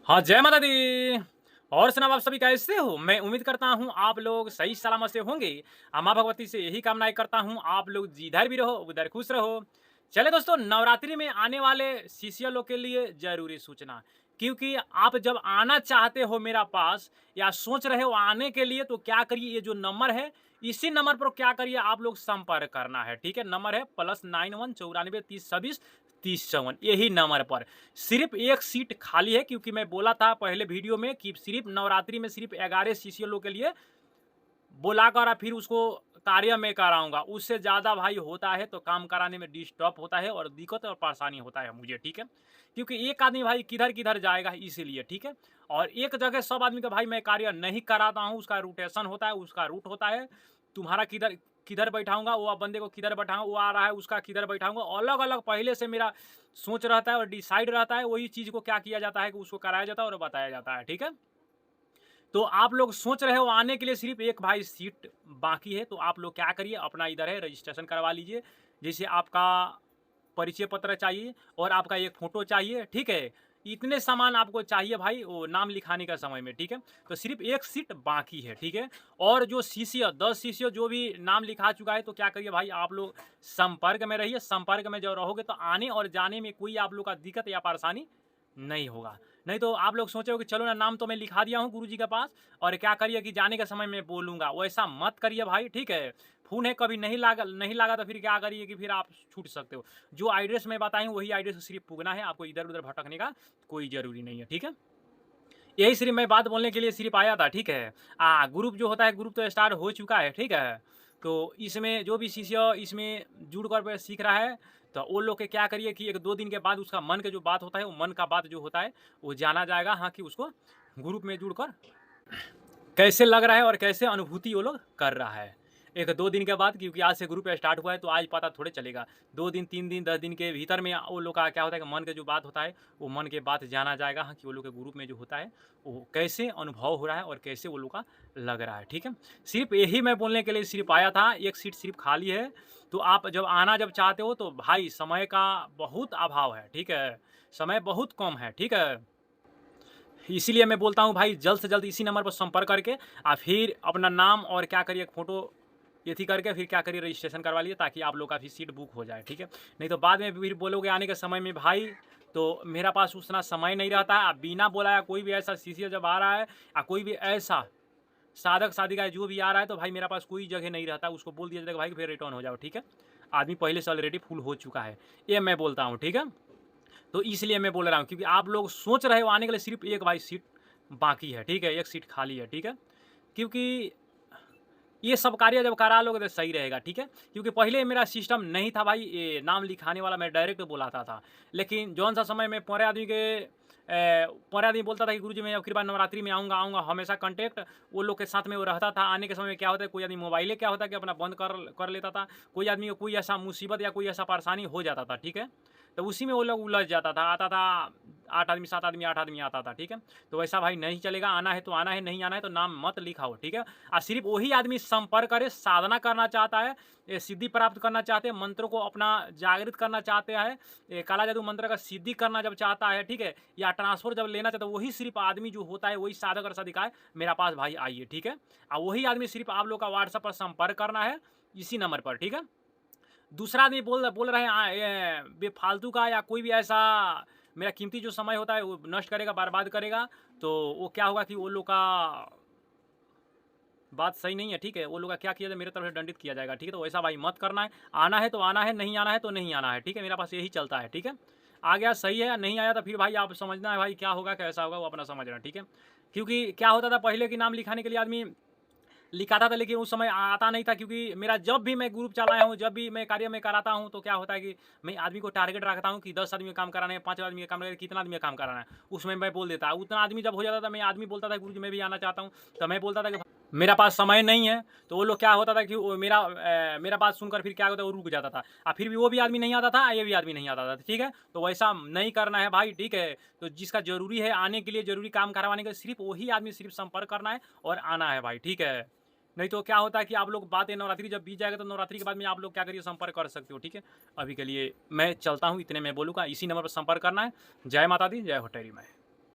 हाँ, जय माता दी। और सुनाओ आप सभी कैसे हो? मैं उम्मीद करता हूँ आप लोग सही सलामत से होंगे। माँ भगवती से यही कामनाएँ करता हूँ आप लोग जिधर भी रहो उधर खुश रहो। चलिए दोस्तों, नवरात्रि में आने वाले शिष्य लोग के लिए ज़रूरी सूचना, क्योंकि आप जब आना चाहते हो मेरा पास या सोच रहे हो आने के लिए, तो क्या करिए, ये जो नंबर है इसी नंबर पर क्या करिए आप लोग संपर्क करना है, ठीक है? नंबर है +91 94 30 26 30 54, यही नंबर पर। सिर्फ एक सीट खाली है, क्योंकि मैं बोला था पहले वीडियो में कि सिर्फ नवरात्रि में सिर्फ 11 शिष्यों के लिए बुलाकर फिर उसको कार्य में कराऊंगा। उससे ज़्यादा भाई होता है तो काम कराने में डिस्टर्ब होता है और दिक्कत और परेशानी होता है मुझे, ठीक है? क्योंकि एक आदमी भाई किधर किधर जाएगा, इसीलिए, ठीक है? और एक जगह सब आदमी का भाई मैं कार्य नहीं कराता हूँ, उसका रोटेशन होता है, उसका रूट होता है। तुम्हारा किधर किधर बैठाऊंगा, वो बंदे को किधर बैठाऊंगा, वो आ रहा है उसका किधर बैठाऊंगा, अलग अलग पहले से मेरा सोच रहता है और डिसाइड रहता है। वही चीज़ को क्या किया जाता है कि उसको कराया जाता है और बताया जाता है, ठीक है? तो आप लोग सोच रहे हो आने के लिए, सिर्फ एक भाई सीट बाकी है, तो आप लोग क्या करिए, अपना इधर है रजिस्ट्रेशन करवा लीजिए। जैसे आपका परिचय पत्र चाहिए और आपका एक फ़ोटो चाहिए, ठीक है? इतने सामान आपको चाहिए भाई वो नाम लिखाने का समय में, ठीक है? तो सिर्फ एक सीट बाकी है, ठीक है? और जो शिष्य 10 शिष्य जो भी नाम लिखा चुका है, तो क्या करिए भाई आप लोग संपर्क में रहिए। संपर्क में जब रहोगे तो आने और जाने में कोई आप लोग का दिक्कत या परेशानी नहीं होगा। नहीं तो आप लोग सोचे हो कि चलो ना, नाम तो मैं लिखा दिया हूँ गुरुजी के पास और क्या करिए कि जाने के समय में बोलूँगा, वैसा मत करिए भाई, ठीक है? फ़ोन है, कभी नहीं लगा तो फिर क्या करिए कि फिर आप छूट सकते हो। जो एड्रेस मैं बताई हूँ वही एड्रेस सिर्फ पुगना है, आपको इधर-उधर भटकने का कोई ज़रूरी नहीं है, ठीक है? यही सिर्फ मैं बात बोलने के लिए सिर्फ आया था, ठीक है? ग्रुप जो होता है, ग्रुप तो स्टार्ट हो चुका है, ठीक है? तो इसमें जो भी शिष्य इसमें जुड़ कर के सीख रहा है, तो वो लोग के क्या करिए कि 1-2 दिन के बाद उसका मन का जो बात होता है, वो मन का बात जो होता है, वो जाना जाएगा, हाँ, कि उसको ग्रुप में जुड़कर कैसे लग रहा है और कैसे अनुभूति वो लोग कर रहा है। 1-2 दिन के बाद, क्योंकि आज से ग्रुप स्टार्ट हुआ है तो आज पता थोड़े चलेगा। 2 दिन, 3 दिन, 10 दिन के भीतर में वो लोग का क्या होता है कि मन का जो बात होता है, वो मन के बात जाना जाएगा, हाँ, कि वो लोग के ग्रुप में जो होता है, वो कैसे अनुभव हो रहा है और कैसे वो लोग का लग रहा है, ठीक है? सिर्फ़ यही मैं बोलने के लिए सिर्फ़ आया था, एक सीट सिर्फ़ खाली है। तो आप जब चाहते हो तो भाई समय का बहुत अभाव है, ठीक है? समय बहुत कम है, ठीक है? इसीलिए मैं बोलता हूँ भाई, जल्द से जल्द इसी नंबर पर संपर्क करके फिर अपना नाम और क्या करिए, फ़ोटो यथी करके फिर क्या करिए, रजिस्ट्रेशन करवा लीजिए, ताकि आप लोग का भी सीट बुक हो जाए, ठीक है? नहीं तो बाद में फिर बोलोगे आने के समय में भाई, तो मेरा पास उतना समय नहीं रहता है। बिना बुलाया कोई भी ऐसा शिष्य जब आ रहा है या कोई भी ऐसा साधक-साधिका जो भी आ रहा है, तो भाई मेरा पास कोई जगह नहीं रहता। उसको बोल दिया जाएगा भाई कि फिर रिटर्न हो जाओ, ठीक है? आदमी पहले से ऑलरेडी फुल हो चुका है। ये मैं बोलता हूँ, ठीक है? तो इसलिए मैं बोल रहा हूँ, क्योंकि आप लोग सोच रहे हो आने के लिए, सिर्फ एक भाई सीट बाकी है, ठीक है? एक सीट खाली है, ठीक है? क्योंकि ये सब कार्य जब करा लोगे तो सही रहेगा, ठीक है? क्योंकि पहले मेरा सिस्टम नहीं था भाई, ये नाम लिखाने वाला मैं डायरेक्ट बुलाता था। लेकिन जौन-सा समय में पौरे आदमी बोलता था कि गुरुजी मैं अब की बार नवरात्रि में आऊँगा, हमेशा कॉन्टैक्ट वो लोग के साथ में वो रहता था। आने के समय में क्या होता है, कोई आदमी मोबाइले क्या होता है कि अपना बंद कर लेता था। कोई आदमी को कोई ऐसा मुसीबत या कोई ऐसा परेशानी हो जाता था, ठीक है? तो उसी में वो लोग उलझ जाता था। आता था 8 आदमी, 7 आदमी, 8 आदमी आता था, ठीक है? तो वैसा भाई नहीं चलेगा, आना है तो आना है, नहीं आना है तो नाम मत लिखाओ, ठीक है? सिर्फ वही आदमी संपर्क करे, साधना करना चाहता है, सिद्धि प्राप्त करना चाहते हैं, मंत्रों को अपना जागृत करना चाहते हैं, काला जादू मंत्र का सिद्धि करना जब चाहता है, ठीक है? या ट्रांसफर जब लेना चाहता है, वही सिर्फ आदमी जो होता है, वही साधक और साधिका है, मेरा पास भाई आइए, ठीक है? वही आदमी सिर्फ आप लोग का व्हाट्सएप पर संपर्क करना है, इसी नंबर पर, ठीक है? दूसरा आदमी बोल बोल रहे हैं ये बेफालतू का या कोई भी ऐसा मेरा कीमती जो समय होता है वो नष्ट करेगा, बर्बाद करेगा, तो वो क्या होगा कि वो लोग का बात सही नहीं है, ठीक है? वो लोग का क्या किया जाए, मेरे तरफ से दंडित किया जाएगा, ठीक है? तो वैसा भाई मत करना है। आना है तो आना है, नहीं आना है तो नहीं आना है, ठीक है? मेरा पास यही चलता है, ठीक है? आ गया सही है, नहीं आया तो फिर भाई आप समझना है भाई क्या होगा, कैसा होगा, वो अपना समझना, ठीक है? क्योंकि क्या होता था पहले कि नाम लिखाने के लिए आदमी लिखाता था, लेकिन उस समय आता नहीं था, क्योंकि मेरा जब भी मैं ग्रुप चलाया हूँ, जब भी मैं कार्य में कराता हूँ, तो क्या होता है कि मैं आदमी को टारगेट रखता हूँ कि 10 आदमी का काम कराना है, 5 आदमी का काम कराना है, कितना आदमी का काम कराना है, उसमें मैं बोल देता। उतना आदमी जब हो जाता था, मैं आदमी बोलता था गुरुजी मैं भी आना चाहता हूँ, तो मैं बोलता था कि मेरा पास समय नहीं है। तो वो लोग क्या होता था कि वो मेरा बात सुनकर फिर क्या होता है, वो रुक जाता था। फिर भी वो भी आदमी नहीं आता था, ये भी आदमी नहीं आता था, ठीक है? तो वैसा नहीं करना है भाई, ठीक है? तो जिसका ज़रूरी है आने के लिए, ज़रूरी काम करवाने के लिए, सिर्फ वही आदमी सिर्फ संपर्क करना है और आना है भाई, ठीक है? नहीं तो क्या होता है कि आप लोग बात है, नवरात्रि जब बीत जाएगा तो नवरात्रि के बाद में आप लोग क्या करिए, संपर्क कर सकते हो, ठीक है? अभी के लिए मैं चलता हूँ, इतने मैं बोलूँगा, इसी नंबर पर संपर्क करना है। जय माता दी, जय हो टेरी माई।